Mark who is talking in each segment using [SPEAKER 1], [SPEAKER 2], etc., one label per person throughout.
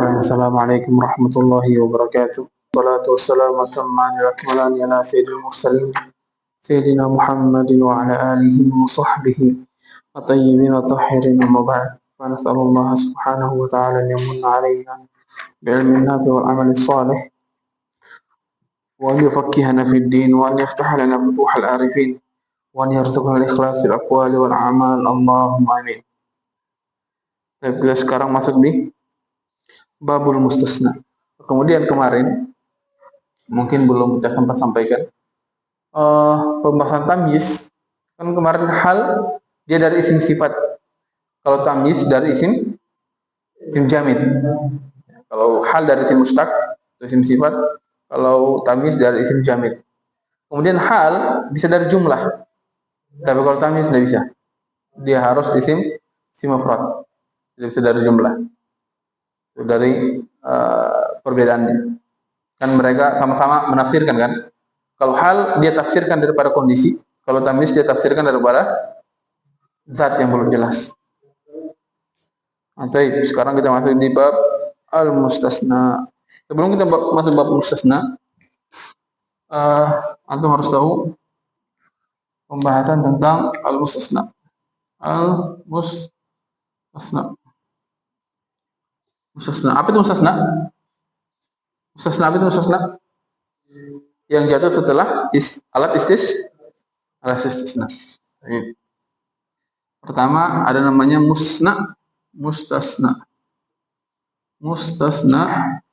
[SPEAKER 1] السلام عليكم ورحمة الله وبركاته. والصلاة والسلام الأتمان الأكملان على سيد المرسلين سيدنا محمد وعلى آله وصحبه الطيبين الطاهرين. أما بعد، فنسأل الله سبحانه وتعالى أن يمن علينا بعلم النافع والعمل الصالح، وأن يفقهنا في الدين، وأن يفتح لنا فتوح العارفين، وأن يرزقنا الإخلاص في الأقوال والأعمال. اللهم آمين. Kita sekarang masuk di babul mustasna. Kemudian kemarin mungkin belum kita sempat sampaikan pembahasan tamyiz. Kan kemarin hal dia dari isim sifat. Kalau tamyiz dari isim jamid. Kalau hal dari isim mustaq itu isim sifat. Kalau tamyiz dari isim jamid. Kemudian hal bisa dari jumlah. Tapi kalau tamyiz tidak bisa. Dia harus isim mufrad. Tidak bisa dari jumlah. Itu dari perbedaannya. Kan mereka sama-sama menafsirkan kan. Kalau hal dia tafsirkan daripada kondisi, kalau tamyiz dia tafsirkan daripada zat yang belum jelas. Oke, sekarang kita masuk di bab al-mustasna. Sebelum kita masuk bab mustasna, antum harus tahu pembahasan tentang al-mustasna. Al-mustasna. Mustasna. Apa itu mustasna? Mustasna apa itu mustasna? Yang jatuh setelah alat istisna. Pertama ada namanya mustasna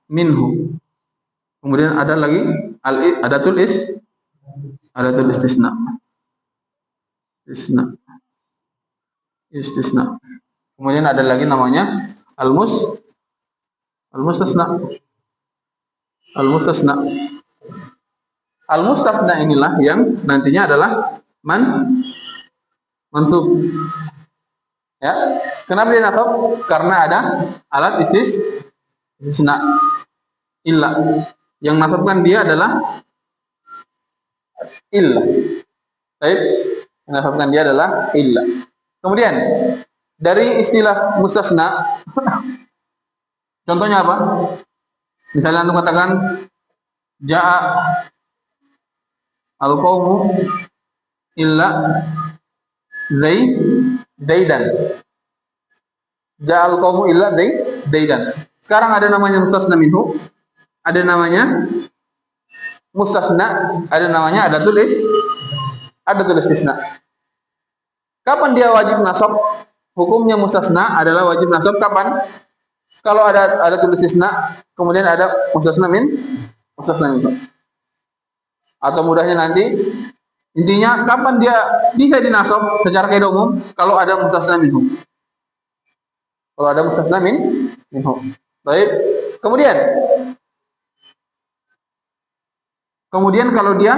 [SPEAKER 1] minhu. Kemudian ada lagi adatul istisna. Kemudian ada lagi namanya al-mustasna. Al-mustasna inilah yang nantinya adalah mansub. Ya, kenapa dia nasab? Karena ada alat istisna illa. Yang nasabkan dia adalah illa. Baik, yang nasabkan dia adalah illa. Kemudian dari istilah mustasna, contohnya apa? Misalnya antum katakan jaa al-qaumu illa zaidan. Ja'al qaumu illa zaidan. Sekarang ada namanya mustasna minhu, ada namanya mustasna, ada namanya adatul istisna. Kapan dia wajib nasab? Hukumnya mustasna adalah wajib nasab kapan? Kalau ada adatul istisna, kemudian ada mustasna minhu. Atau mudahnya nanti intinya kapan dia bisa dinasab secara kaidah umum kalau ada mustasna minhu. Kalau ada mustasna minhu. Baik. Kemudian kalau dia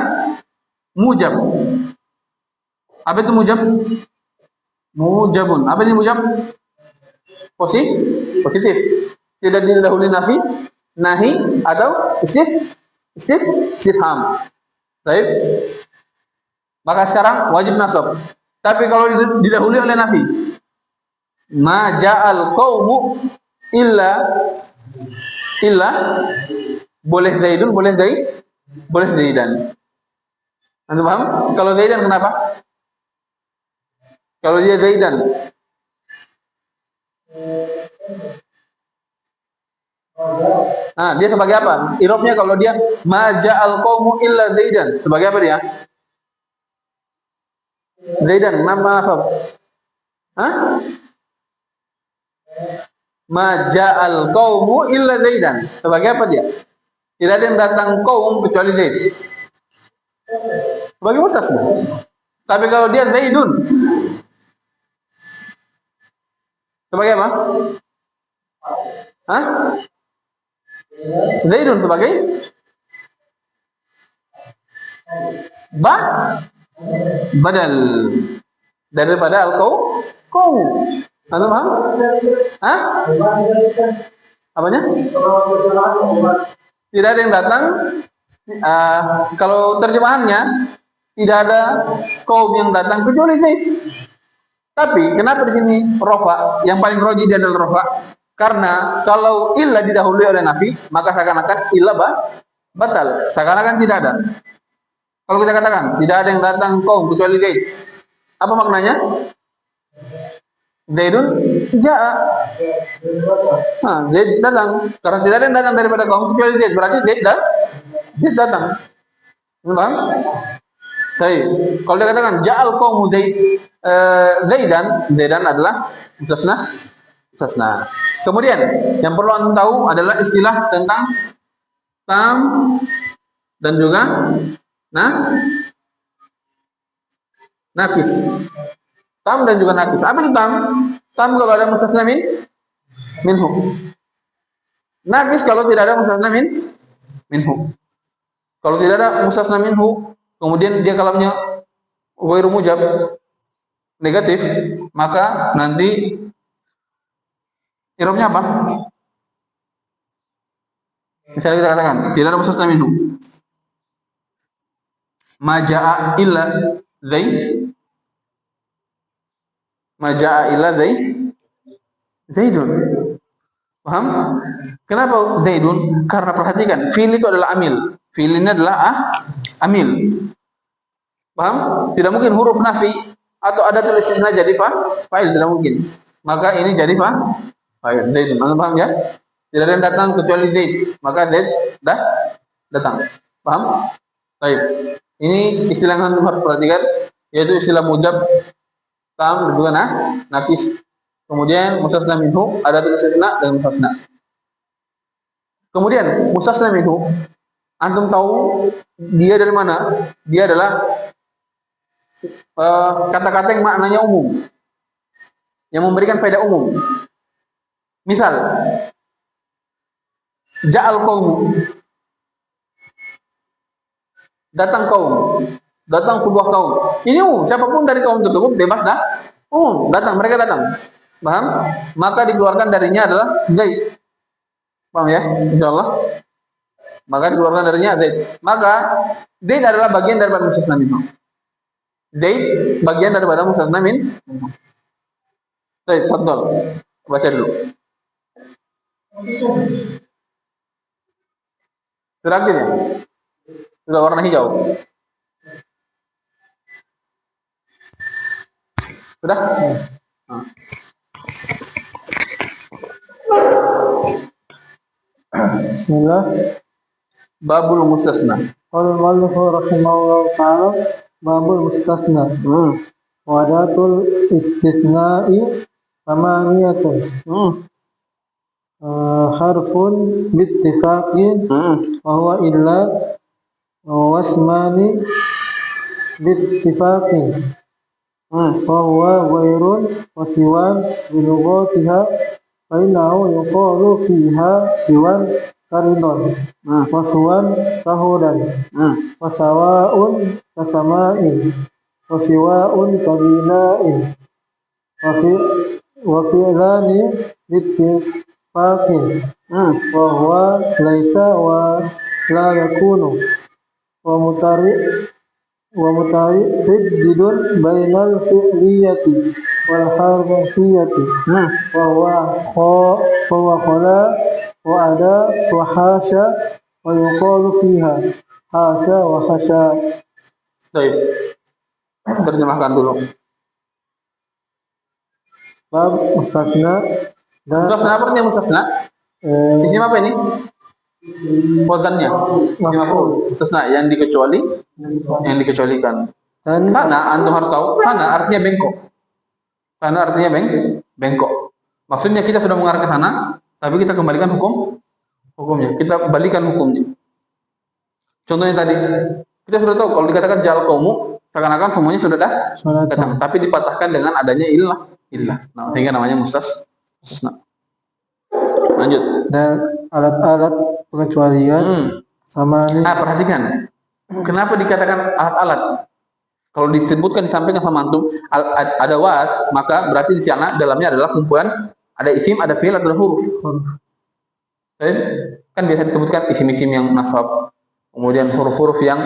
[SPEAKER 1] mujab. Apa itu mujab? Mujabun. Apa itu mujab? Positif. Tidak didahului nahi atau istifham. Baik. Maka sekarang wajib nasab. Tapi kalau didahului oleh nafi, ma ja'al qaumu illa boleh zaidun, boleh zaidan. Anda paham? Kalau zaidan kenapa? Kalau dia zaidan, dia sebagai apa? Irobnya kalau dia ma ja'al qaumu illa zaidan, sebagai apa dia? Zaidan, nama apa? Ma ja'al qaumu illa zaidan. Sebagai apa dia? Tidak ada yang datang kaum kecuali Zaid. Sebagai mustasna. Tapi kalau dia Zaidun, sebagai apa? Zaidun sebagai badal daripada al-qaum. Anda paham? Apanya? Tidak ada yang datang. Kalau terjemahannya tidak ada kaum yang datang kecuali Zaid. Tapi kenapa di sini rofa? Yang paling roji dia adalah rofa. Karena kalau illa didahului oleh nafi, maka seakan-akan illa batal. Seakan-akan tidak ada. Kalau kita katakan tidak ada yang datang kaum kecuali Zaid, apa maknanya? Zaidun jaa. Nah, Zaid datang. Karena tidak ada yang datang daripada kaum kecuali Zaid, berarti Zaid datang. Paham? Baik. Kalau dikatakan ja'al qaumu Zaidan adalah mustasna. Kemudian yang perlu antum tahu adalah istilah tentang tam dan juga nakis. Tam dan juga nakis. Apa itu tam? Tam kalau ada mustasna minhu. Nakis kalau tidak ada mustasna minhu. Kalau tidak ada mustasna minhu, kemudian dia kalamnya ghairu mujab, negatif, maka nanti i'rabnya apa? Misalnya kita katakan tidak ada mustasna minhu. Ma jaa illa Zaidun. Paham? Kenapa Zaidun? Karena perhatikan, fi'il itu adalah amil. Fi'il ini adalah amil. Paham? Tidak mungkin huruf nafi atau ada tulis istisna jadi fa'il, tidak mungkin. Maka ini jadi fa'il. Zaidun. Anda paham ya? Tidak ada yang datang kecuali Zaid. Maka Zaid datang. Paham? Baik. Ini istilah yang harus perhatikan, yaitu istilah mujab, tam dan juga nakis. Kemudian mustasna minhu, ada tulis istisna dan mustasna. Kemudian mustasna minhu, antum tahu dia dari mana? Dia adalah kata-kata yang maknanya umum, yang memberikan faedah umum. Misal, ja'al qaum, datang kaum, datang sebuah kaum. Ini umum, siapapun dari kaum tersebut bebas umum, mereka datang. Paham? Maka dikeluarkan darinya adalah Zaid. Paham ya? Insyaallah. Maka dikeluarkan darinya Zaid. Maka Zaid adalah bagian daripada mustasna minhu. Zaid bagian daripada mustasna minhu. Baik, fadhal. Baca dulu. Sudah aktif ya? Sudah warna hijau. Sudah? Nah. Bismillah. Babul mustasna.
[SPEAKER 2] Al-Mu'allif rahimahullah ta'ala babul mustasna. Wadatul istisna'i samaniyatun. Harfun bittifaqin wa huwa illa wasmani bittifaqin. Wa huwa ghairun wa siwan bilughatiha fa innahu yuqalu fiha siwan karidon wa suwan kahudan wa sawa'un kasama'in wa siwa'un kabina'in wa fi'lani bittifaqin wa huwa laisa wa la yakunu wa mutariddidun bainal fi'liyati wal harfiyati wa huwa khala wa ada wa hasya wa yuqalu fiha hasya wa hasya.
[SPEAKER 1] Baik. Terjemahkan dulu.
[SPEAKER 2] Bab mustasna.
[SPEAKER 1] Mustasna apa artinya mustasna? Ini apa ini? Wazannya. Mustasna yang dikecualikan. Sana antum harus tahu, sana artinya bengkok. Sana artinya bengkok. Maksudnya kita sudah mengarah ke sana, tapi kita kembalikan hukumnya. Kita balikan hukumnya. Contohnya tadi, kita sudah tahu kalau dikatakan ja'al qaumu, seakan-akan semuanya sudah datang, tapi dipatahkan dengan adanya illah. Nah, sehingga namanya mustasna. Lanjut.
[SPEAKER 2] Dan alat-alat pengecualian sama ini.
[SPEAKER 1] Perhatikan. Kenapa dikatakan alat-alat? Kalau disebutkan disampaikan sama antum ada was, maka berarti di sana dalamnya adalah kumpulan ada isim, ada fi'il, ada huruf. Kan biasa disebutkan isim-isim yang nasab, kemudian huruf-huruf yang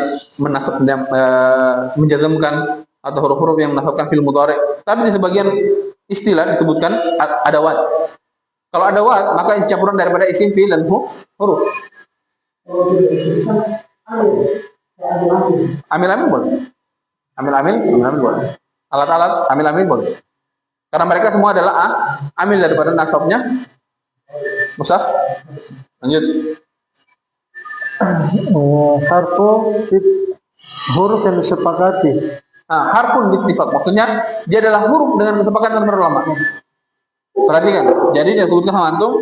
[SPEAKER 1] menjazamkan atau huruf-huruf yang menasabkan fi'il mudhari'. Tapi di sebagian istilah disebutkan adawat. Kalau ada wa, maka campuran daripada isim, fi'il dan huruf. Amil-amil boleh. Amil-amil boleh. Alat-alat amil-amil boleh. Karena mereka semua adalah amil daripada nasabnya musas. Lanjut.
[SPEAKER 2] Harfu huruf yang disepakati.
[SPEAKER 1] Nah, harfun bittifaq maksudnya dia adalah huruf dengan kesepakatan para ulama. Perhatikan. Jadi yang disebutkan sama antum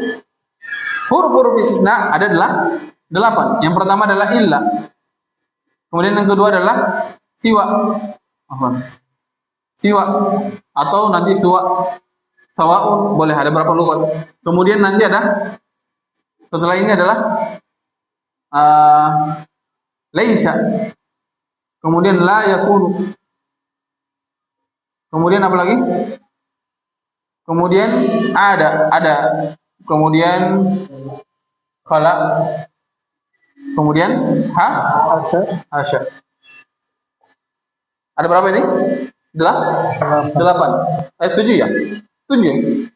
[SPEAKER 1] huruf-huruf istisna ada 8. Yang pertama adalah illa. Kemudian yang kedua adalah siwa. Siwa atau nanti sawaun boleh, ada berapa lugat. Kemudian nanti ada setelah ini adalah laisa. Kemudian la yakunu. Kemudian apa lagi? Kemudian ada. Kemudian khala. Kemudian hasya. Ada berapa ini? 8. 7 ya? 7.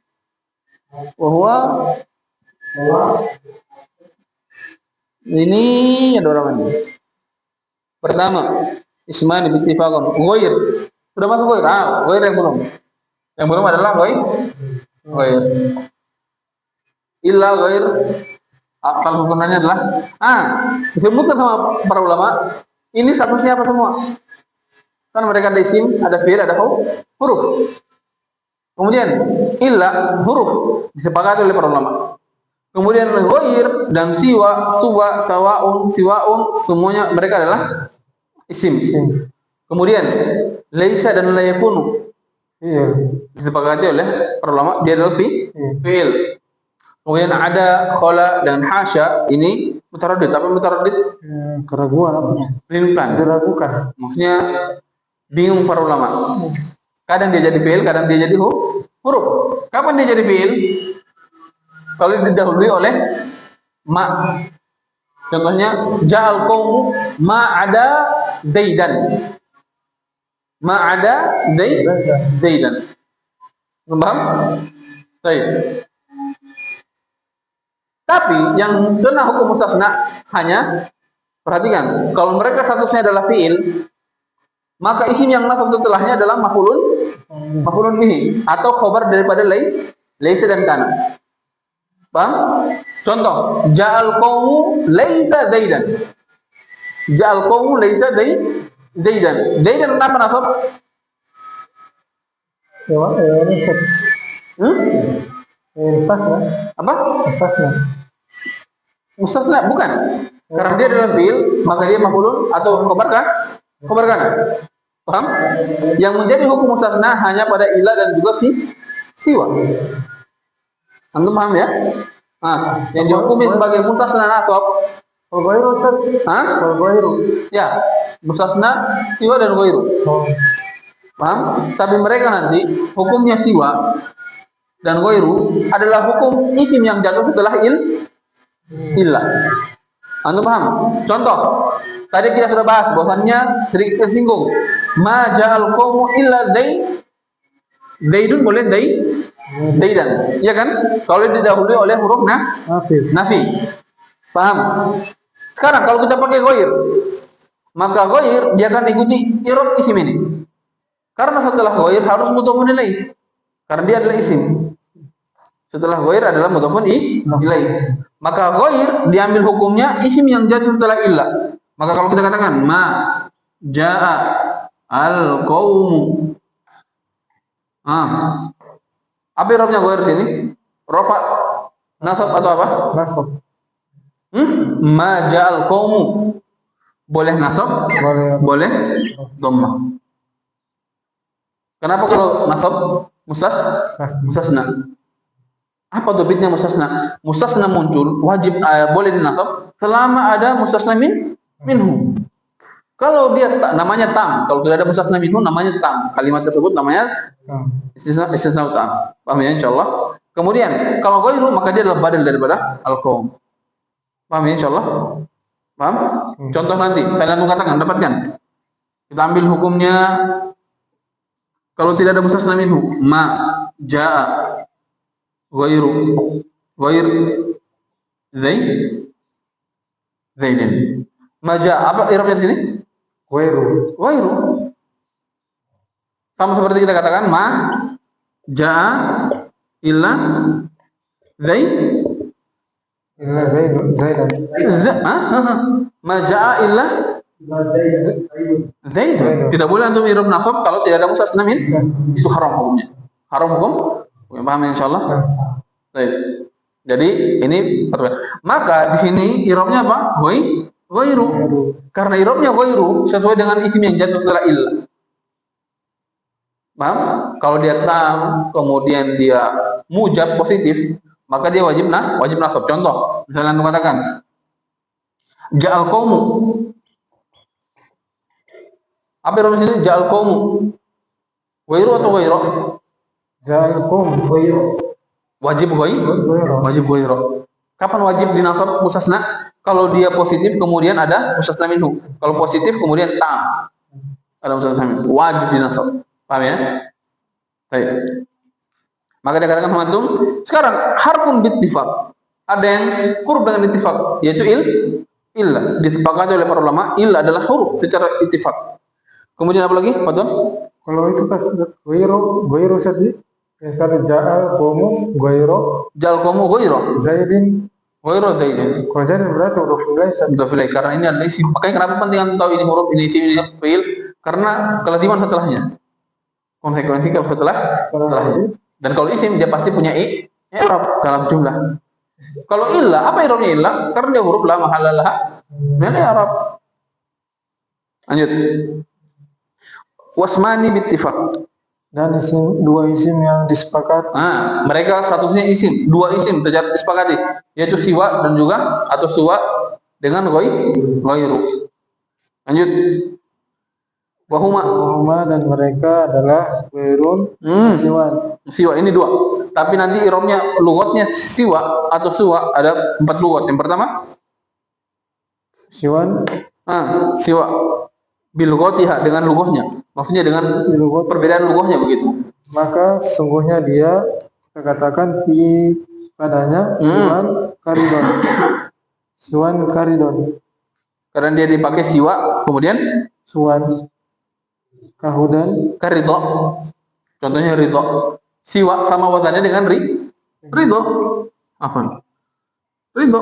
[SPEAKER 1] Bahwa ini ada berapa ini? Pertama, ismani bittifaqan. Ghair. Sudah masuk ghair? Ghair yang belum. Yang belum adalah ghair. Illa ghair. Kalau hukumannya adalah disebutkan sama para ulama, ini statusnya apa semua? Kan mereka ada isim, ada fi'il, ada huruf. Kemudian illa huruf disepakati oleh para ulama. Kemudian ghair dan siwa, suwa, sawaun, siwaun semuanya mereka adalah isim. Kemudian laisa dan la yakunu disepakati oleh para ulama dia adalah fi'il. Kemudian ada khala dan hasya ini mutaraddid. Apa mutaraddid?
[SPEAKER 2] Keraguan apanya? Diragukan.
[SPEAKER 1] Maksudnya bingung para ulama. Kadang dia jadi fi'il, kadang dia jadi huruf. Kapan dia jadi fi'il? Kalau didahului oleh ma. Contohnya ja'al qaumu ma'ada daidan. Ma'ada daidan. Paham? Baik. Tapi yang kena hukum mustasna hanya perhatikan, kalau mereka statusnya adalah fi'il, maka isim yang nasab setelahnya adalah maf'ulun bihi atau khabar daripada laisa dan kana. Paham? Contoh, ja'al qaumu laisa zaidan. Ja'al qaumu laisa zaidan. Zaidan kenapa nasab? Apa? Mustasna bukan. Karena dia adalah fi'il, maka dia maf'ulun atau khabar kana. Paham? Yang menjadi hukum mustasna hanya pada ila dan juga siwa. Antum paham ya? Yang dihukumi sebagai mustasna nasab
[SPEAKER 2] ghairu.
[SPEAKER 1] Ya, mustasna siwa dan ghairu. Paham? Tapi mereka nanti hukumnya siwa dan ghairu adalah hukum isim yang jatuh setelah illa. Antum paham? Contoh, tadi kita sudah bahas bahwasannya sedikit tersinggung. Ma ja'al qaumu illa zaidun boleh zaidan. Iya kan? Kalau didahului oleh huruf nafi. Paham? Sekarang kalau kita pakai ghair, maka ghair dia akan ikuti i'rab isim ini. Karena setelah ghair harus mudhofun ilaih. Karena dia adalah isim. Setelah ghair adalah mudhofun ilaih. Maka ghair diambil hukumnya isim yang jatuh setelah illa. Maka kalau kita katakan ma jaa al qaumu. Apa i'rabnya ghair sini? Rafa, nasab atau apa?
[SPEAKER 2] Nasab.
[SPEAKER 1] Ma jaa al qaumu. Boleh nasab, boleh dhammah. Kenapa kalau nasab mustasna? Apa dobitnya mustasna? Mustasna muncul wajib boleh dinasab selama ada mustasna minhu. Kalau dia namanya tam, kalau tidak ada mustasna minhu namanya tam. Kalimat tersebut namanya istisna tam. Paham ya insyaallah? Kemudian kalau ghairu maka dia adalah badal daripada al-qaum. Paham ya insyaallah? Paham? Contoh nanti saya langsung katakan, dapatkan. Kita ambil hukumnya kalau tidak ada mustasna minhu, ma jaa Ghairu. Ghair Zaidin. Maja apa i'rabnya di sini? Ghairu. Sama seperti kita katakan ma jaa illa
[SPEAKER 2] Zaidan.
[SPEAKER 1] Ma jaa illa Zaid. Tidak boleh antum i'rab nasab kalau tidak ada mustasna min. Itu haram hukumnya. Haram hukum. Paham insyaallah? Baik. Jadi ini maka di sini i'rabnya apa? Ghairu. Karena i'rabnya ghairu sesuai dengan isim yang jatuh setelah illa. Paham? Kalau dia tam kemudian dia mujab positif, maka dia wajib nasab. Contoh, misalnya antum katakan ja'al qaumu. Apa yang sini ja'al qaumu? Ghairu atau ghairu?
[SPEAKER 2] Ja'al qaumu ghairu.
[SPEAKER 1] Wajib ghairu. Kapan wajib dinasab mustasna? Kalau dia positif kemudian ada mustasna minhu. Kalau positif kemudian tam. Ada mustasna minhu. Wajib dinasab. Paham ya? Baik. Maka dia katakan antum, sekarang harfun bittifaq. Ada yang huruf dengan ittifaq, yaitu illa. Disepakati oleh para ulama, illa adalah huruf secara ittifaq. Kemudian apa lagi? Betul?
[SPEAKER 2] Kalau itu pas ghairu tadi, misalnya ja'al qaumu ghairu.
[SPEAKER 1] Ja'al qaumu ghairu.
[SPEAKER 2] Zaidin.
[SPEAKER 1] Zaidin.
[SPEAKER 2] Kalau Zaidin berarti huruf
[SPEAKER 1] ilai. Karena ini adalah isim. Makanya kenapa penting antum tahu ini huruf, ini isim, ini fi'il? Karena kelaziman setelahnya. Konsekuensi kalau setelahnya. Dan kalau isim dia pasti punya i'rab dalam jumlah. Kalau illa, apa i'rabnya illa? Karena dia huruf la mahalla laha min i'rab. Lanjut. Wasmani bittifaq.
[SPEAKER 2] Dan dua isim yang disepakati.
[SPEAKER 1] Mereka statusnya isim, dua isim disepakati, yaitu siwa dan juga atau suwa dengan ghairu. Lanjut.
[SPEAKER 2] Wahuma dan mereka adalah ghairun
[SPEAKER 1] siwa ini dua. Tapi nanti i'rabnya lughatnya siwa atau suwa ada 4 lughat. Yang pertama
[SPEAKER 2] siwa
[SPEAKER 1] bil lughatiha dengan lughahnya. Maksudnya dengan perbedaan lughahnya begitu.
[SPEAKER 2] Maka sungguhnya dia kita katakan padanya siwan karidon.
[SPEAKER 1] Karena dia dipakai siwa kemudian
[SPEAKER 2] suwan kahudan
[SPEAKER 1] karidho. Contohnya ridho. Siwa sama wazannya dengan ridho. Apa? Ridho.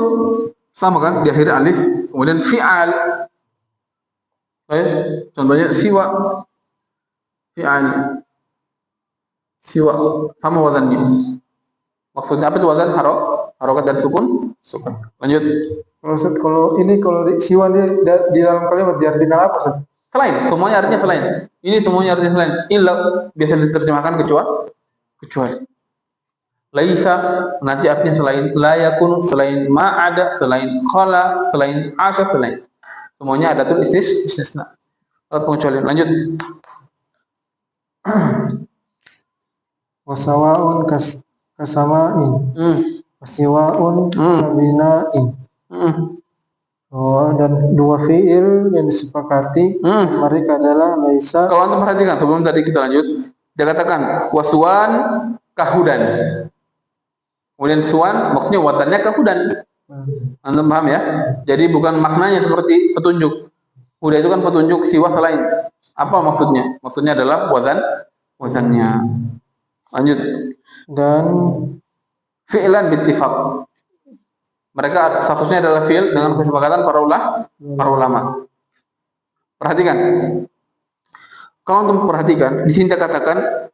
[SPEAKER 1] Sama kan? Di akhir alif, kemudian fi'al. Contohnya siwa. Fi'al. Siwa sama wazannya. Maksudnya apa itu wazan? Harokat dan sukun. Lanjut.
[SPEAKER 2] Kalau siwa di dalam kalimat diartikan apa, Ustaz?
[SPEAKER 1] Selain, semuanya artinya selain. Ini semuanya artinya selain. Illa biasa diterjemahkan kecuali. Laisa nanti artinya selain, la yakun selain, ma ada selain, khala selain, asya selain. Semuanya ada tuh istisna. Pengecualian. Lanjut.
[SPEAKER 2] Wasawaun kasamain. Wasiwaun kabinain. Dan dua fi'il yang disepakati mereka adalah laisa.
[SPEAKER 1] Kalau antum perhatikan sebelum tadi kita lanjut, dia katakan waswan kahudan. Kemudian suwan maksudnya wazannya kahudan. Antum paham ya? Jadi bukan maknanya seperti petunjuk. Huda itu kan petunjuk, siwa selain. Apa maksudnya? Maksudnya adalah wazannya. Lanjut.
[SPEAKER 2] Dan
[SPEAKER 1] fi'lan bittifaq. Mereka statusnya adalah fi'il dengan kesepakatan para ulama. Perhatikan. Kalau untuk perhatikan, di sini dikatakan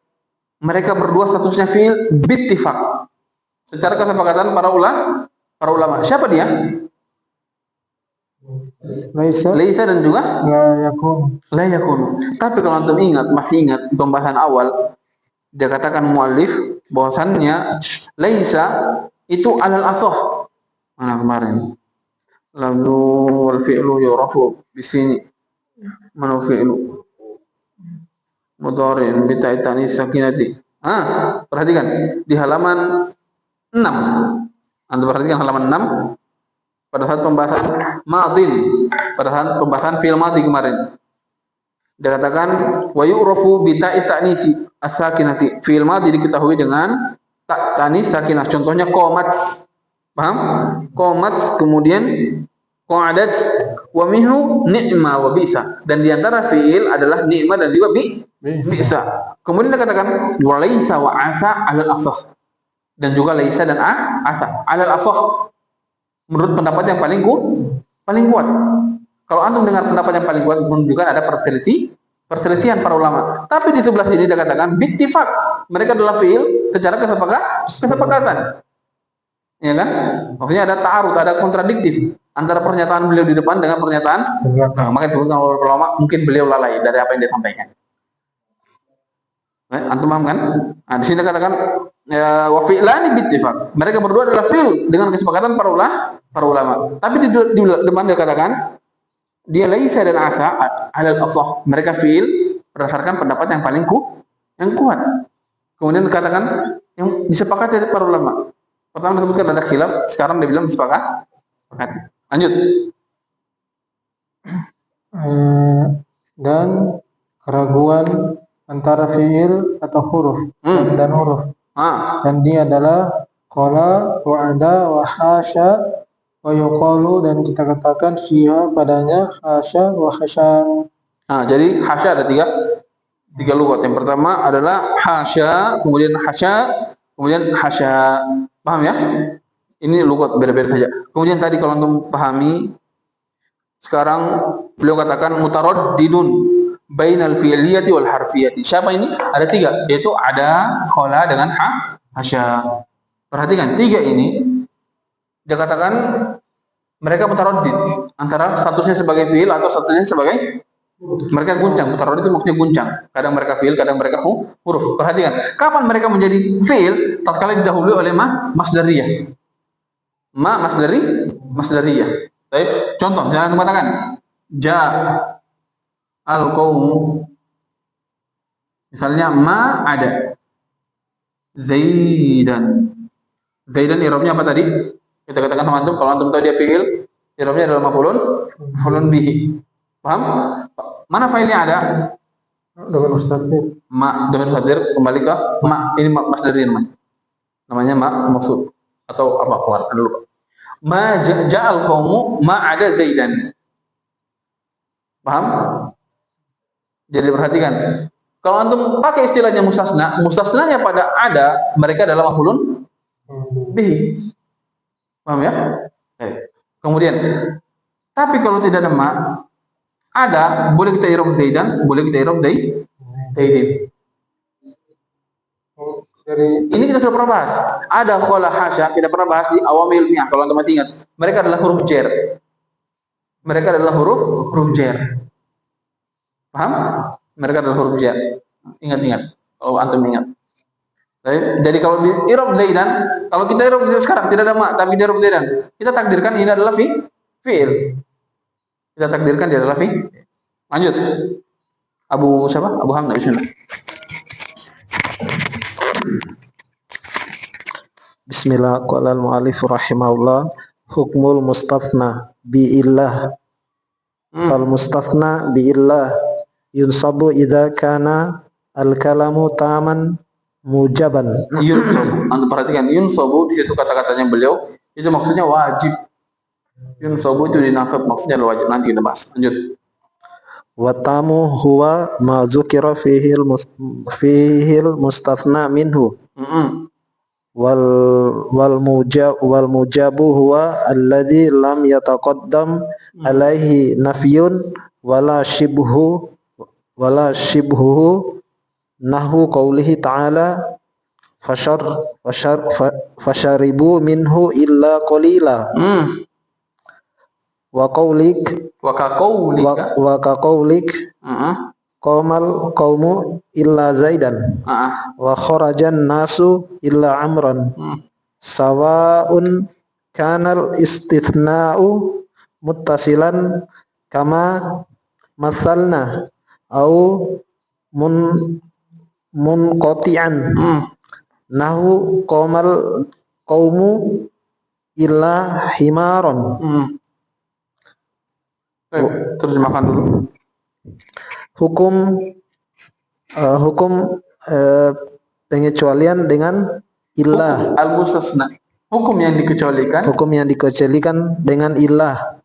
[SPEAKER 1] mereka berdua statusnya fi'il bittifaq. Secara kesepakatan para ulama. Siapa dia? Laisa dan juga la yakun. Tapi kalau antum masih ingat pembahasan awal, dia katakan muallif bahwasannya laisa itu alal asah. Mana kemarin? Lafzu wal fi'lu yurafu bisini. Mana fi'lu? Mudhari'un bi ta'i ta'nis sakinati. Perhatikan di halaman 6. Anda perhatikan halaman 6 pada saat pembahasan madin, pada saat pembahasan fi'il madhi kemarin. Dia katakan wa yu'rafu bi ta'i ta'nisi as-sakinati. Fi'il madhi diketahui dengan tanis sakinah. Contohnya qomat. Paham? Qomat kemudian qa'adat wa minhu ni'ma wa bisa. Dan di antara fiil adalah ni'ma dan juga bisa. Kemudian dikatakan wa laisa wa asa 'alal asah. Dan juga laisa dan asa 'alal asah. Menurut pendapat yang paling kuat. Kalau antum dengar pendapat yang paling kuat menunjukkan ada perselisihan para ulama. Tapi di sebelah sini dikatakan bittifaq. Mereka adalah fiil secara kesepakatan. Ya kan? Maksudnya ada ta'arud, ada kontradiktif antara pernyataan beliau di depan dengan pernyataan maka disebutkan oleh ulama mungkin beliau lalai dari apa yang dia sampaikan. Antum paham kan? Nah, di sini dikatakan wa fi'lani bittifaq. Mereka berdua adalah fi'il dengan kesepakatan para ulama. Tapi di depan dia katakan dia laisa dan asa alal asah. Mereka fi'il berdasarkan pendapat yang paling kuat. Kemudian dikatakan yang disepakati dari para ulama. Pertama disebutkan ada khilaf, sekarang dia bilang disepakati. Lanjut.
[SPEAKER 2] Dan keraguan antara fiil atau huruf dan huruf. Dan dia adalah qala wa ada wa hasya wa yuqalu, dan kita katakan fiha padanya hasya wa hasya.
[SPEAKER 1] Jadi hasya ada tiga lugat. Yang pertama adalah hasya, kemudian hasya, kemudian hasya. Paham ya? Ini lugat beda-beda saja. Kemudian tadi kalau antum pahami, sekarang beliau katakan mutaraddidun bainal fi'liyati wal harfiyati. Siapa ini? Ada tiga, yaitu ada, khala dengan hasya. Perhatikan tiga ini dia katakan mereka mutaraddid antara statusnya sebagai fi'il atau statusnya sebagai mereka guncang. Mutaraddid itu maksudnya guncang. Kadang mereka fi'il, kadang mereka huruf. Perhatikan, kapan mereka menjadi fi'il? Tatkala didahului oleh masdariyah. Masdariyah. Baik, contoh jangan mengatakan ja al-qaum. Misalnya ma ada Zaidan. Zaidan i'rabnya apa tadi? Kita katakan sama antum, kalau antum tahu dia fi'il, i'rabnya adalah maf'ulun bihi. Paham? Mana failnya ada?
[SPEAKER 2] Domir mustatir.
[SPEAKER 1] Domir mustatir kembali ke ini masdari namanya maksud atau apa keluar dulu. Ma ja'al qaumu ma ada Zaidan. Paham? Jadi perhatikan. Kalau antum pakai istilahnya mustasnanya pada ada, mereka adalah maf'ulun bihi. Paham ya? Kemudian, tapi kalau tidak ada ada, boleh kita i'rab Zaidan, boleh kita i'rab Zaidin. Ini kita sudah pernah bahas. Ada khala hasya, kita pernah bahas di awamil ilmiah kalau antum masih ingat. Mereka adalah huruf jar. Mereka adalah huruf jar. Paham? Mereka adalah huruf jar. Ingat kalau antum ingat. Jadi kalau di i'rab Zaidan, kalau kita i'rab sekarang tidak ada tapi di i'rab Zaidan, kita takdirkan ini adalah fi'il. Kita takdirkan dia adalah fi'il. Lanjut. Abu Hamzah bismillah.
[SPEAKER 3] Bismillah. Qala al-mu'allif rahimahullah, hukmul mustafna bi illah. Fal mustafna bi illah yunsabu idza kana al-kalamu taman mujaban.
[SPEAKER 1] Yunsabu. Anda perhatikan yunsabu di situ kata-katanya beliau itu maksudnya wajib. Yunsabu itu dinasab maksudnya wajib, nanti kita bahas. Lanjut.
[SPEAKER 3] Wa tamu huwa ma dzukira fihi al-mustafna minhu. Wal mujabu huwa alladhi lam yataqaddam alaihi nafyun wala shibhuhu nahu qawlihi ta'ala fasharibu minhu illa qalila. Wa ka qawlik qamal qaumu illa Zaidan wa kharajan nasu illa Amran. Sawa'un kanal istithna'u muttasilan kama mathalna au munqati'an nahu qamal qaumu illa himaron.
[SPEAKER 1] Terjemahkan dulu.
[SPEAKER 3] Hukum pengecualian dengan illah.
[SPEAKER 1] Al-mustasna, hukum yang dikecualikan.
[SPEAKER 3] Hukum yang dikecualikan dengan illah.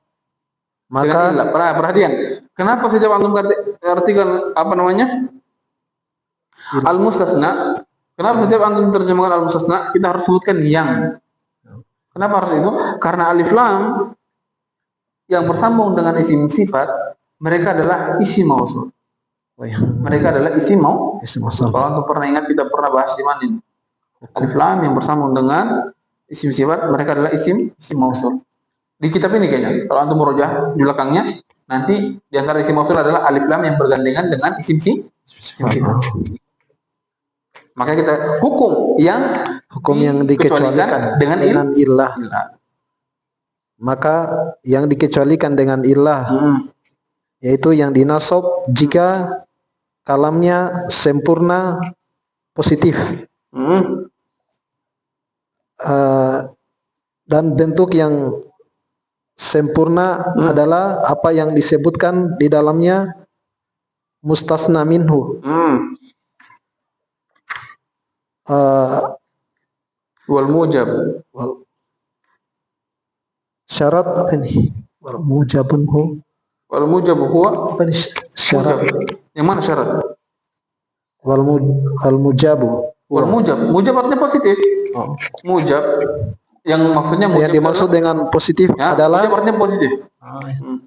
[SPEAKER 3] Maka
[SPEAKER 1] dengan illah. Perhatian. Kenapa sejak antum artikan apa namanya? Al-mustasna. Kenapa setiap antum terjemahkan al-mustasna kita harus sebutkan yang. Kenapa harus itu? Karena alif lam yang bersambung dengan isim sifat, mereka adalah isim mausul. Mereka adalah isim mausul. Kalau antum pernah ingat kita pernah bahas di mana ini? Alif lam yang bersambung dengan isim sifat, mereka adalah isim mausul. Di kitab ini kayaknya, kalau antum merujah di belakangnya, nanti di antara isim mausul adalah alif lam yang bergandengan dengan isim sifat. Maka kita hukum yang dikecualikan dengan illah.
[SPEAKER 3] Maka yang dikecualikan dengan illah yaitu yang dinasab jika kalamnya sempurna positif. Dan bentuk yang sempurna adalah apa yang disebutkan di dalamnya mustasna minhu.
[SPEAKER 1] Wal mujab.
[SPEAKER 3] Syarat apa nih? Wal mujabun hu.
[SPEAKER 1] Wal mujab huwa
[SPEAKER 3] Apa nih syarat?
[SPEAKER 1] Yang mana syarat?
[SPEAKER 3] Wal mujabu.
[SPEAKER 1] Wal mujab. Mujab artinya positif. Mujab yang maksudnya mujab
[SPEAKER 3] yang dimaksud dengan positif adalah
[SPEAKER 1] mujab artinya positif.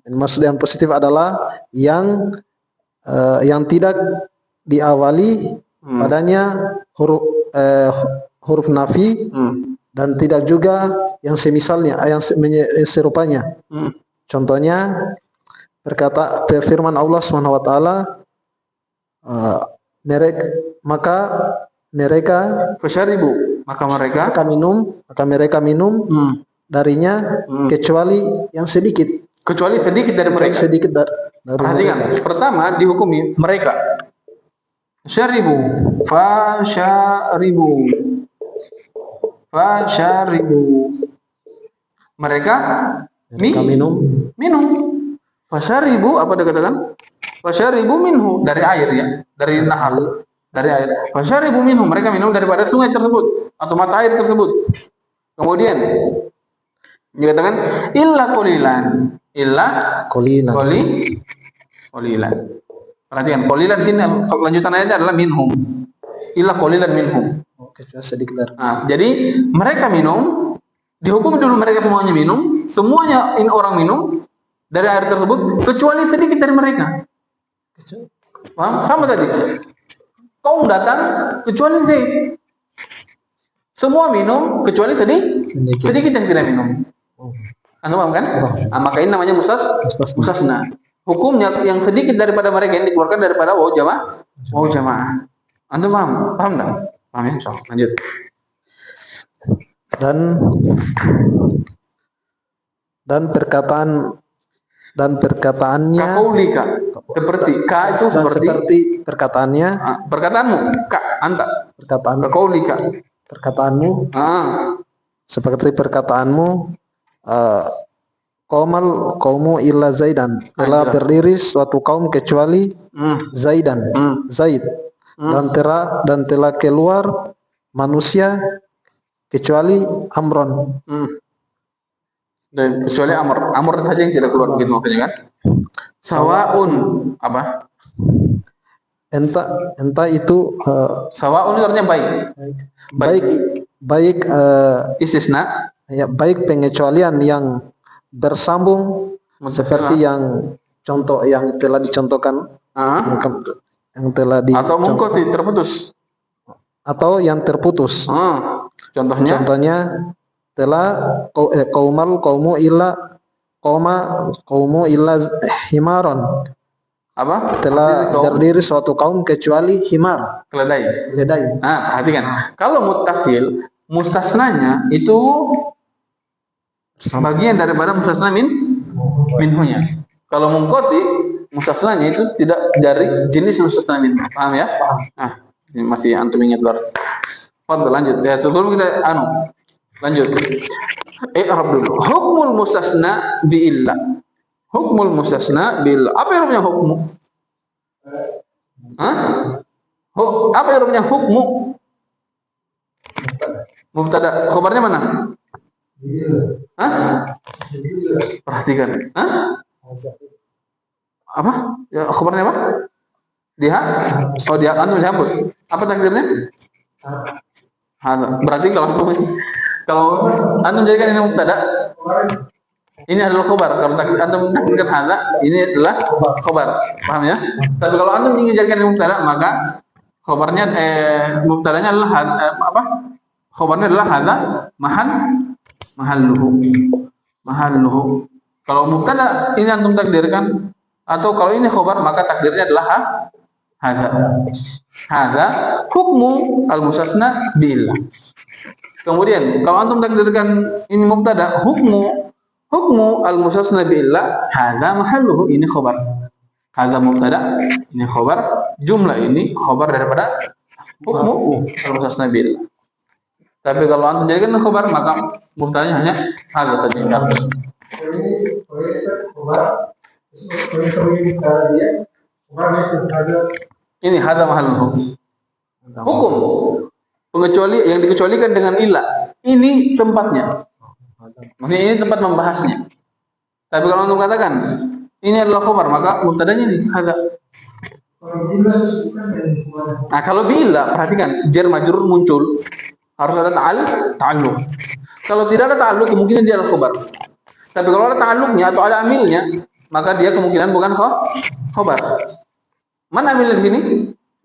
[SPEAKER 3] Yang dimaksud dengan positif adalah yang tidak diawali padanya huruf nafi dan tidak juga yang semisalnya, yang serupanya. Contohnya firman Allah Subhanahu wa taala, mereka
[SPEAKER 1] fasyaribu, maka
[SPEAKER 3] mereka minum darinya kecuali yang sedikit.
[SPEAKER 1] Kecuali sedikit dari mereka. Perhatikan, pertama dihukumi mereka. Fasyaribu. Mereka minum. Fasyaribu apa dikatakan? Fasyaribu minhu, dari air ya, dari nahar, dari air. Fasyaribu minhu, mereka minum daripada sungai tersebut atau mata air tersebut. Kemudian dikatakan illa qalilan. Perhatikan, qalilan sini lanjutan ayatnya adalah minhum. Illa qalilan minhum.
[SPEAKER 3] Sedikit.
[SPEAKER 1] Jadi mereka minum, dihukum dulu mereka semuanya minum, semuanya ini orang minum dari air tersebut kecuali sedikit dari mereka. Paham? Sama tadi. Kaum datang kecuali Zaid. Semua minum kecuali sedikit yang tidak minum. Anda paham kan? Maka ini namanya mustasna. Hukumnya yang sedikit daripada mereka yang dikeluarkan daripada waw jamaah. Anda paham? Paham enggak? Paham ya? Insyaallah. Lanjut.
[SPEAKER 3] Dan perkataannya
[SPEAKER 1] kaulika, seperti ka itu seperti
[SPEAKER 3] perkataannya,
[SPEAKER 1] perkataanmu ka anta, kaulika,
[SPEAKER 3] perkataanmu seperti perkataanmu, qaumu illa zaidan, telah berdiri suatu kaum kecuali Zaid, dan telah keluar manusia kecuali Amron.
[SPEAKER 1] Dan kecuali Amr saja yang tidak keluar, begitu maksudnya kan? Sawaun apa?
[SPEAKER 3] Entah itu
[SPEAKER 1] sawaun artinya
[SPEAKER 3] baik
[SPEAKER 1] istisna,
[SPEAKER 3] ya, baik pengecualian yang bersambung seperti yang contoh yang telah dicontohkan, yang telah
[SPEAKER 1] atau mungkoti terputus,
[SPEAKER 3] atau yang terputus. Contohnya telah qaumu illa himaron.
[SPEAKER 1] Apa?
[SPEAKER 3] Telah berdiri suatu kaum kecuali himar,
[SPEAKER 1] keledai.
[SPEAKER 3] Perhatikan.
[SPEAKER 1] Kalau muttasil, mustasnanya itu bagian daripada mustasna minhunya. Kalau mungkoti, mustasnanya itu tidak dari jenis mustasna minhu. Paham ya? Ini masih antum ingat baru. Fadhil, lanjut. Ya, sebelum kita lanjut. I'rab dulu. Hukmul mustasna bi illa. Hukmul mustasna bi illa. Apa irupnya hukmu? Apa irupnya hukmu? Mubtada, khobarnya mana? Hah? Perhatikan. Hah? Apa? Ya, khobarnya apa? Dia? Oh, dia antum dihapus. Apa takdirnya? Berarti kalau antum jadikan ini mubtada, ini adalah khobar. Kalau antum takdirkan hadza, ini adalah khobar. Paham ya? Tapi kalau antum ingin jadikan ini mubtada, maka khobarnya mubtadanya adalah apa? Khobarnya adalah hadza mahalluhu. Kalau mubtada ini antum takdirkan, atau kalau ini khobar maka takdirnya adalah hadza hukmu al-mustasna billah. Kemudian kalau antum takdirkan ini mubtada, hukmu al-mustasna billah, hadza mahalluhu, ini khobar. Hadza mubtada, ini khobar. Jumlah ini khobar daripada hukmu al-mustasna billah. Tapi kalau antum jadikan khobar maka mubtadanya hanya hadza saja. Ini hadza mahalluhu. Hukum pengecuali yang dikecualikan dengan ilah, ini tempatnya. Maksudnya ini tempat membahasnya. Tapi kalau antum katakan ini adalah khobar, maka mubtadanya ini hadza. Nah, kalau bila perhatikan jar majrur muncul harus ada ta'alluq. Kalau tidak ada ta'alluq, kemungkinan dia adalah khobar. Tapi kalau ada ta'alluqnya atau ada amilnya, maka dia kemungkinan bukan khobar. Mana amilnya di sini?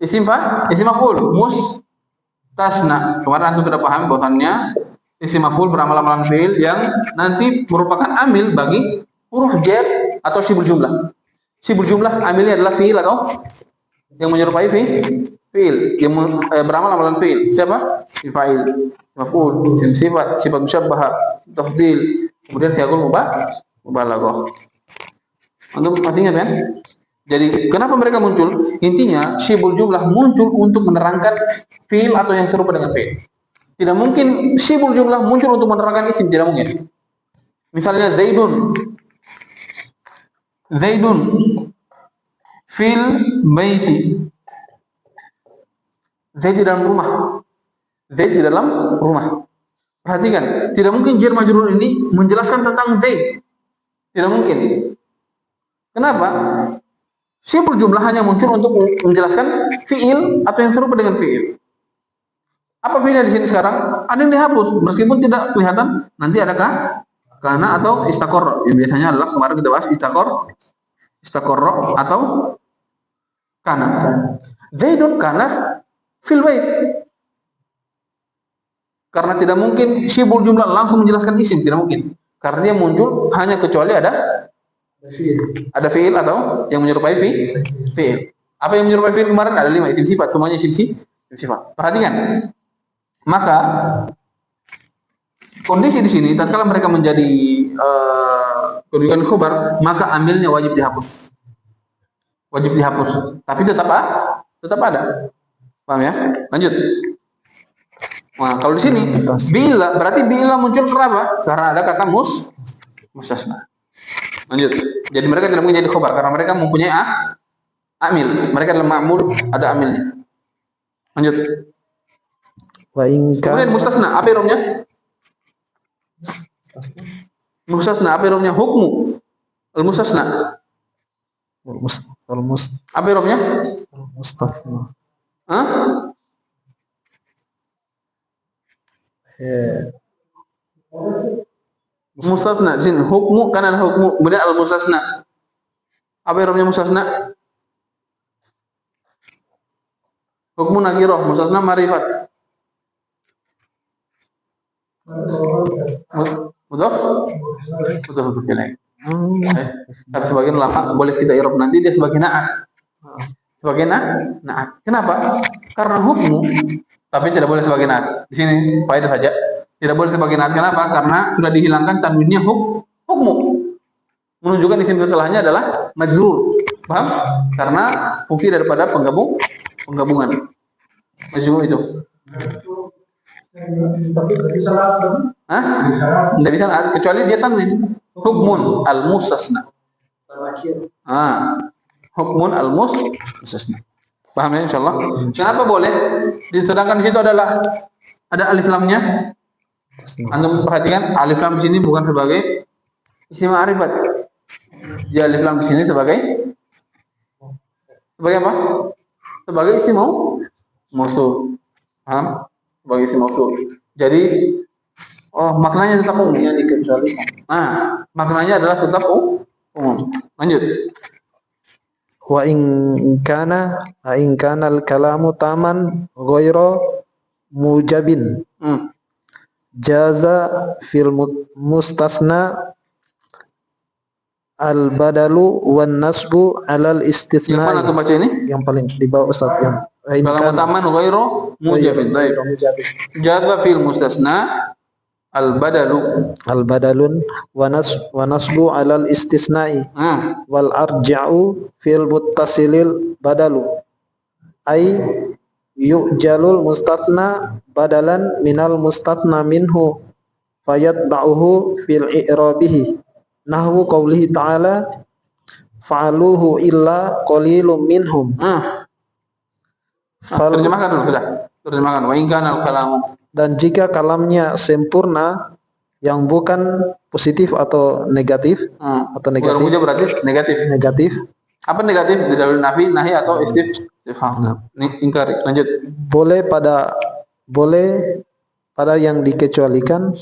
[SPEAKER 1] Isim maf'ul, mustasna. Kemarin antum sudah paham bahwasannya isim maf'ul beramal-amalan fi'il yang nanti merupakan amil bagi huruf jar atau sibul jumlah. Sibul jumlah amilnya adalah fi'il atau yang menyerupai fi'il, yang beramal-amalan fi'il. Siapa? Fa'il, maf'ul, sifat musyabbahah, tafdhil, kemudian fi'il mubalaghah. Antum masih ingat kan? Jadi kenapa mereka muncul? Intinya syibul jumlah muncul untuk menerangkan fi'il atau yang serupa dengan fi'il. Tidak mungkin syibul jumlah muncul untuk menerangkan isim, tidak mungkin. Misalnya Zaidun fil baiti. Zaid di dalam rumah. Perhatikan, tidak mungkin jar majrur ini menjelaskan tentang Zaid. Tidak mungkin. Kenapa? Syibul jumlah hanya muncul untuk menjelaskan fi'il atau yang serupa dengan fi'il. Apa fi'ilnya di sini sekarang? Ada yang dihapus, meskipun tidak kelihatan. Nanti adakah kana atau istaqarra? Yang biasanya adalah kemarin kita bahas istaqarra atau kana. Zaidun kana fil bait. Karena tidak mungkin syibul jumlah langsung menjelaskan isim, tidak mungkin. Karena dia muncul hanya kecuali ada fi'il atau yang menyerupai fi'il. Apa yang menyerupai fi'il kemarin? Ada 5 isim sifat, semuanya isim sifat. Perhatikan. Maka kondisi di sini tatkala mereka menjadi kedudukan khobar, maka amilnya wajib dihapus. Tapi tetap ada. Paham ya? Lanjut. Nah, kalau di sini berarti bila muncul kenapa? Karena ada kata mustasna. Lanjut. Jadi mereka tidak mungkin jadi khobar karena mereka mempunyai amil. Mereka adalah ma'mul, ada amilnya. Lanjut. Kemudian mustasna, apa iromnya? Mustasna, apa iromnya? Hukmu al-mustasna. Apa iromnya?
[SPEAKER 3] Mustasna.
[SPEAKER 1] Hah? Mustasna, sini hukmu kan ada hukmu, kemudian al-mustasna. Apa iromnya mustasna? Hukmu nakirah, mustasna ma'rifat. Mudhaf ilaih. Tapi sebagian lama boleh kita irob nanti dia sebagai na'at. Kenapa? Karena hukmu, tapi tidak boleh sebagai na'at. Di sini faedah saja. Tidak boleh sebagai na'at. Kenapa? Karena sudah dihilangkan tanwinnya hukmu. Menunjukkan isim setelahnya adalah majrur. Paham? Karena fungsi daripada penggabungan. Majrur itu. Tidak bisa kecuali dia tanwin. Hukmun al-mustasna. Hukmun al-mustasna. Paham ya insyaallah? Kenapa boleh? Sedangkan di situ ada alif lamnya. Antum perhatikan alif lam di sini bukan sebagai isim ma'rifat. Dia alif lam di sini sebagai apa? Sebagai isim mausul. Paham? Sebagai isim mausul. Jadi maknanya tetap umum. Yang dikecualikan. Maknanya adalah tetap umum. Lanjut.
[SPEAKER 3] Wa in kana al-kalamu taman ghairu mujabin. Jaza fil mustasna al-badalu wan nasbu alal istisna.
[SPEAKER 1] Yang mana tuh baca ini?
[SPEAKER 3] Yang paling di bawah Ustaz yang
[SPEAKER 1] kalamu taman ghairu mujabin. Baik. Jaza fil mustasna al-badalun wa nasbu alal istisna'i wal arja'u fil muttasilil badalu ay yu'jalul mustatna badalan minal mustatna minhu fayatba'uhu fil i'rabihi nahwu qawlihi ta'ala fa'aluhu illa qalilum minhum. Terjemahkan dulu sudah. Terjemahkan. Wa in kana al-kalamu.
[SPEAKER 3] Dan jika kalamnya sempurna yang bukan positif atau negatif atau negatif.
[SPEAKER 1] Kalau berarti negatif.
[SPEAKER 3] Negatif.
[SPEAKER 1] Apa negatif? Didahului nafi, nahi atau istifham. Ingkar. Lanjut.
[SPEAKER 3] Boleh pada yang dikecualikan.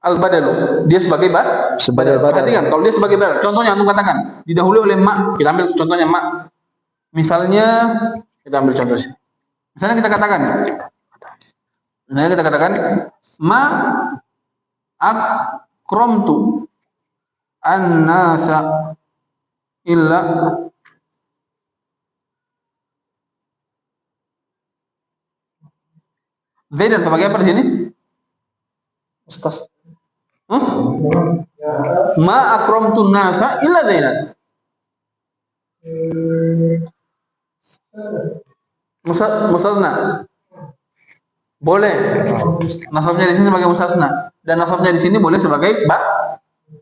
[SPEAKER 1] Al-badalu. Dia sebagai badal. Perhatikan kalau dia sebagai badal. Contohnya antum katakan didahului oleh ma. Kita ambil contohnya ma. Misalnya kita ambil contoh sih. Misalnya kita katakan ma akramtu an-nasa illa Zaidan sebagai apa di sini?
[SPEAKER 3] Ustaz.
[SPEAKER 1] Ma akramtu an-nasa illa Zaidan. Mustasna. Boleh. Nasabnya di sini sebagai mustasna dan nasabnya di sini boleh sebagai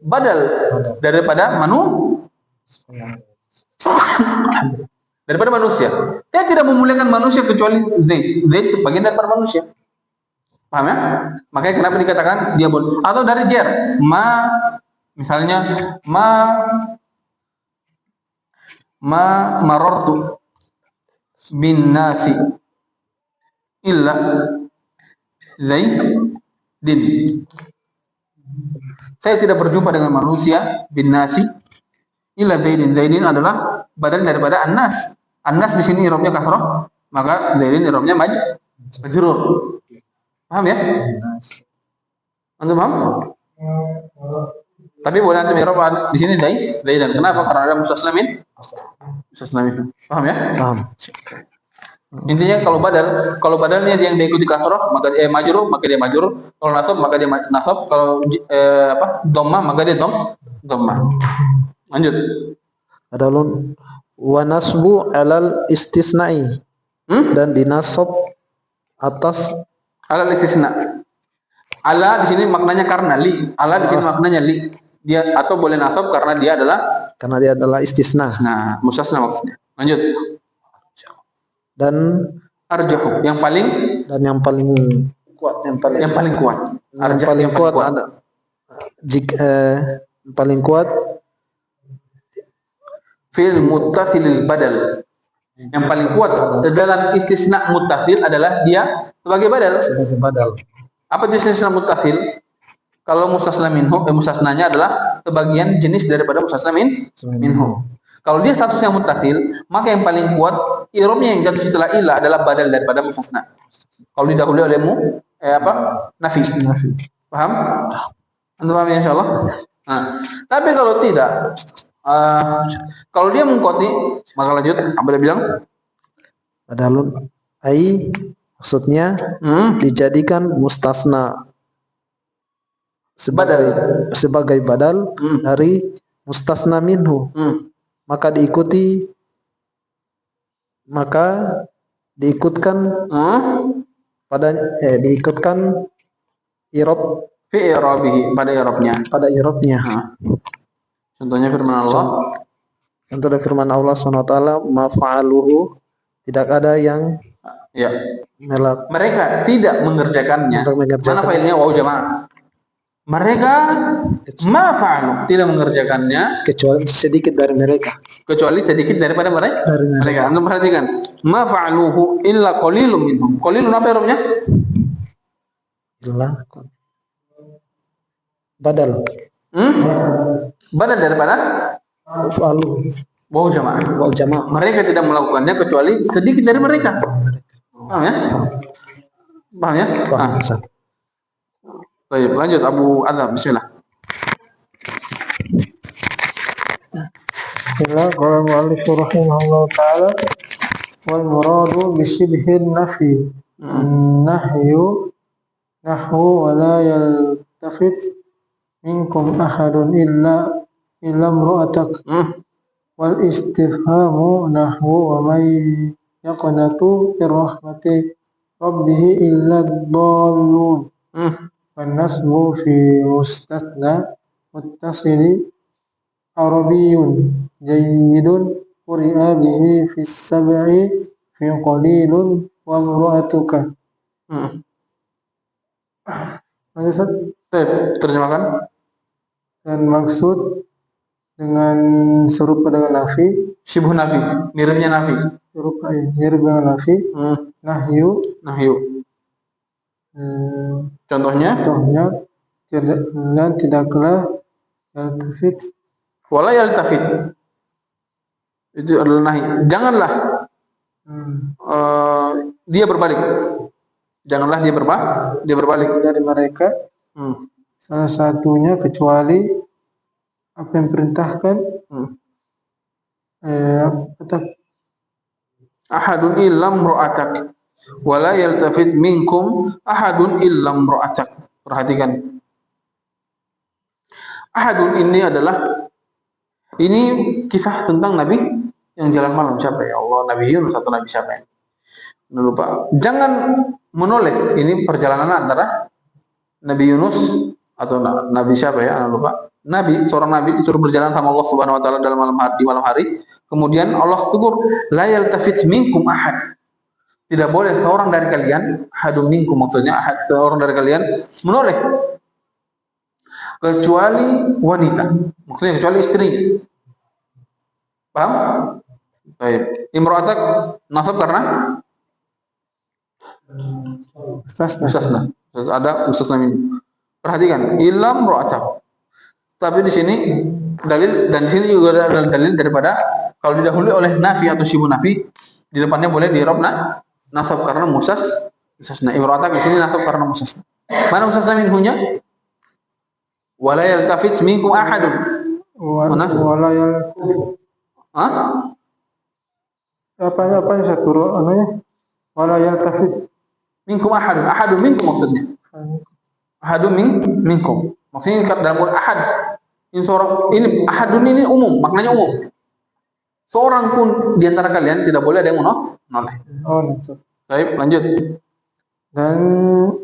[SPEAKER 1] badal daripada manusia. Dia tidak memuliakan manusia kecuali Zaid. Zaid itu bagian daripada manusia. Paham ya? Makanya kenapa dikatakan dia boleh. Atau dari jer. Misalnya marortu bin nasi illa Zaidin. Saya tidak berjumpa dengan manusia bin nasi illa Zaidin. Zaidin adalah badan daripada an-nas. An-nas di sini i'rabnya kasrah, maka Zaidin i'rabnya majrur. Paham ya? Antum paham? Tapi boleh antum i'rab di sini Zaidan. Kenapa? Karena ada mustasna min. Paham ya?
[SPEAKER 3] Paham.
[SPEAKER 1] Intinya kalau badalnya yang diikuti kasrah maka dia majrur, maka dia majrur. Kalau nasab maka dia nasab. Kalau dhammah maka dia dhammah. Lanjut.
[SPEAKER 3] Adalun wa nasbu alal istisna'i. Dan dinasab atas
[SPEAKER 1] alal istisna. Ala di sini maknanya karena li. Ala di sini maknanya li. Dia atau boleh nasab karena dia adalah
[SPEAKER 3] istisna.
[SPEAKER 1] Nah, mustasna maksudnya. Lanjut.
[SPEAKER 3] Dan
[SPEAKER 1] arjahu yang paling
[SPEAKER 3] kuat ada paling kuat
[SPEAKER 1] fil muttasilil badal. Yang paling kuat dalam istisna muttasil adalah dia sebagai badal. Apa itu istisna muttasil? Kalau mustasna minhu, mustasnanya adalah sebagian jenis daripada mustasna minhu. Kalau dia statusnya muttasil, maka yang paling kuat i'rabnya yang jatuh setelah illa adalah badal daripada mustasna. Kalau didahului oleh nafi. Paham? Antum paham ya insyaallah? Nah, tapi kalau tidak kalau dia mengkoti, maka lanjut apa dia bilang?
[SPEAKER 3] Badalun ai maksudnya dijadikan mustasna sebagai badal dari mustasna minhu. Maka diikutkan i'rab
[SPEAKER 1] fi i'rabihi pada i'rabnya. Contohnya firman Allah.
[SPEAKER 3] Contoh dari firman Allah SWT, ma fa'aluhu, tidak ada yang
[SPEAKER 1] Ya.
[SPEAKER 3] Melak.
[SPEAKER 1] Mereka tidak mengerjakannya. Mana failnya waw jamaah? Mereka ma fa'alu, tidak mengerjakannya
[SPEAKER 3] kecuali sedikit dari mereka.
[SPEAKER 1] Kecuali sedikit daripada mereka. Mereka. Anda perhatikan, ma fa'aluhu illa qalilun minhum. Qalilun apa artinya?
[SPEAKER 3] Illa badal.
[SPEAKER 1] Badal daripada
[SPEAKER 3] Fa'alu.
[SPEAKER 1] waw jamaah.
[SPEAKER 3] Waw jamaah.
[SPEAKER 1] Mereka tidak melakukannya kecuali sedikit dari mereka. Paham ya? Paham ya?
[SPEAKER 3] Paham.
[SPEAKER 1] Baik, lanjut Abu Adam, bismillah.
[SPEAKER 2] Bismillah, qala al-mu'allif rahimahullah ta'ala wal muradu bi shibhin nafi nahyu wa la yaltafit minkum ahadun illa imra'atak wal istifhamu nahwu wa may yaqnatu birrahmati rabbih illa ad-dallun wan nasbu fi mustathna muttasili Arabiyun jayyidun quri'a bihi fi sab'i fi qalilun wa imra'atuka.
[SPEAKER 1] Terjemahkan.
[SPEAKER 2] Dan maksud dengan serupa dengan nafi,
[SPEAKER 1] Syibhu nafi, miripnya nafi.
[SPEAKER 2] serupa mirip dengan nafi, nahyu.
[SPEAKER 1] Contohnya
[SPEAKER 2] tidaklah yaltafit
[SPEAKER 1] wala yaltafit. Itu adalah nahi. Janganlah dia berbalik. Janganlah dia berbalik
[SPEAKER 2] dari mereka. Salah satunya kecuali apa yang perintahkan.
[SPEAKER 1] Ahadun illam ra'atak wala yaltafit minkum ahadun illam ra'atak. Perhatikan. Ahadun ini kisah tentang Nabi yang jalan malam. Siapa ya Allah? Nabi Yunus atau Nabi siapa ya? Lupa. Jangan menoleh. Ini perjalanan antara Nabi Yunus atau Nabi siapa ya? Lupa. Seorang Nabi disuruh berjalan sama Allah Subhanahu Wa Taala di malam hari. Kemudian Allah tegur, la yaltafit minkum ahad. Tidak boleh seorang dari kalian, ahadun minkum maksudnya seorang dari kalian menoleh kecuali wanita, maksudnya kecuali istrinya. Paham? Baik. Imra'atak nasab karena mustasna. Ada mustasna min. Perhatikan, illam ra'atak. Tapi di sini dalil, dan di sini juga ada dalil daripada kalau didahului oleh nafi atau syibhu nafi, di depannya boleh di i'rab nasab karena mustasna. Imra'atak di sini nasab karena mustasna. Mana mustasna minhunya? Wala yaltafit minkum ahadun.
[SPEAKER 2] Wala yaltafit. Apa yang saya turun anunya? Wala yaltafit
[SPEAKER 1] minkum ahadun. Ahadun minkum maksudnya. Ahadun minkum. Maksudnya dalam ahad. Ini ahadun ini umum, maknanya umum. Seorang pun di antara kalian tidak boleh ada yang menoleh. Baik, lanjut.
[SPEAKER 2] Dan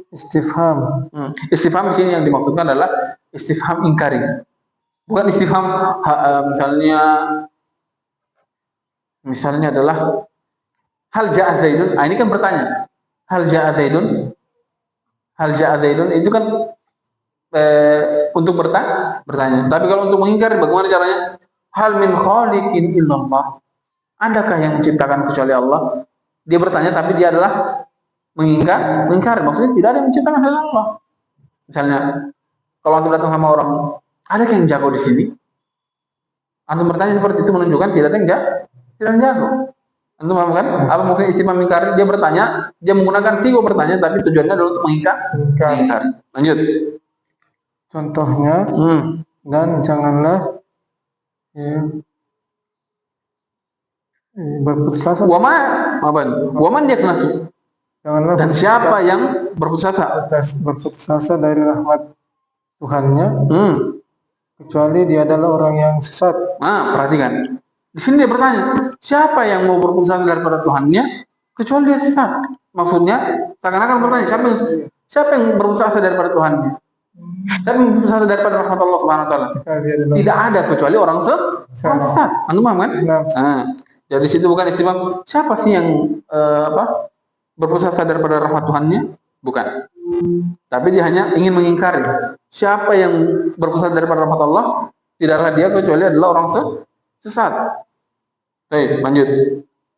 [SPEAKER 2] istifham.
[SPEAKER 1] Istifham di sini yang dimaksudkan adalah istifham ingkari. Bukan istifham misalnya adalah hal ja'a Zaidun. Ini kan bertanya. Hal ja'a Zaidun. Hal ja'a Zaidun itu kan untuk bertanya. Tapi kalau untuk mengingkari bagaimana caranya? Hal min khaliqin illallah. Adakah yang menciptakan kecuali Allah? Dia bertanya tapi dia adalah mengingkari. Maksudnya tidak ada yang menciptakan selain Allah. Misalnya kalau antum datang sama orang, ada yang jago di sini? Antum bertanya seperti itu menunjukkan tidak ada yang jago. Antum paham kan? Apa maksudnya istifham ingkari? Dia bertanya, dia menggunakan sigo bertanya, tapi tujuannya adalah untuk mengingkari. Lanjut.
[SPEAKER 2] Contohnya, dan janganlah berputus asa.
[SPEAKER 1] Waman dia kena. Dan siapa yang berputus asa
[SPEAKER 2] dari rahmat Tuhannya, kecuali dia adalah orang yang sesat.
[SPEAKER 1] Perhatikan. Di sini dia bertanya, siapa yang mau berputus asa daripada Tuhannya, kecuali dia sesat. Maksudnya, seakan-akan bertanya, siapa yang berputus asa daripada Tuhannya? Siapa yang berputus asa daripada rahmat Allah Subhanahu Wa Taala? Tidak ada kecuali orang sesat. Anda paham kan? Jadi situ bukan istifham. Siapa sih yang berpusat sadar pada rahmat Tuhannya? Bukan. Tapi dia hanya ingin mengingkari. Siapa yang berpusat sadar pada rahmat Allah? Tidaklah dia kecuali adalah orang sesat. Baik, lanjut.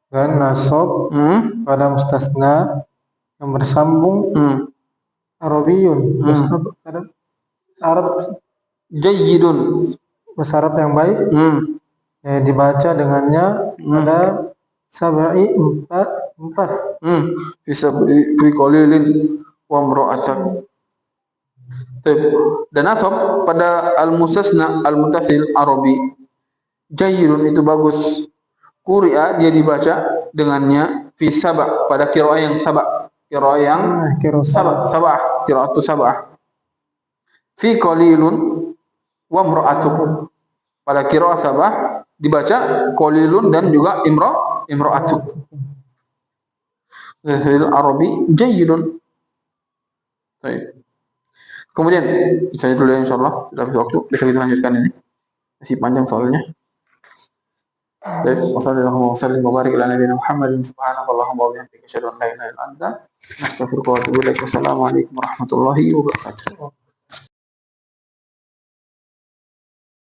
[SPEAKER 2] Dan nasab pada mustasna yang bersambung Arabiyun, Arab
[SPEAKER 1] jayyidun,
[SPEAKER 2] bahasa Arab yang baik, dibaca dengannya pada sabai empat.
[SPEAKER 1] Fi qalilin wa imra'atak. Dan nasab pada al-mustasna al-muttasil Arabi. Jayyidun itu bagus. Quri'a dia dibaca dengannya fi saba pada qiraah yang saba. Qiraah yang sabah, qiraatu sabah. Fi qalilun wa imra'atuk. Pada qiraah sabah dibaca qalilun dan juga imra'atuk. Al Arabi jayyidun. Baik. Kemudian kita dulu ya insyaallah, sudah habis waktu, bisa kita lanjutkan ini. Masih panjang soalnya. Baik, wassalamualaikum warahmatullahi wabarakatuh. Muhammadin subhanakallahumma wa bihamdika asyhadu an la ilaha illa anta astaghfiruka wa atubu ilaik. Wassalamualaikum warahmatullahi wabarakatuh.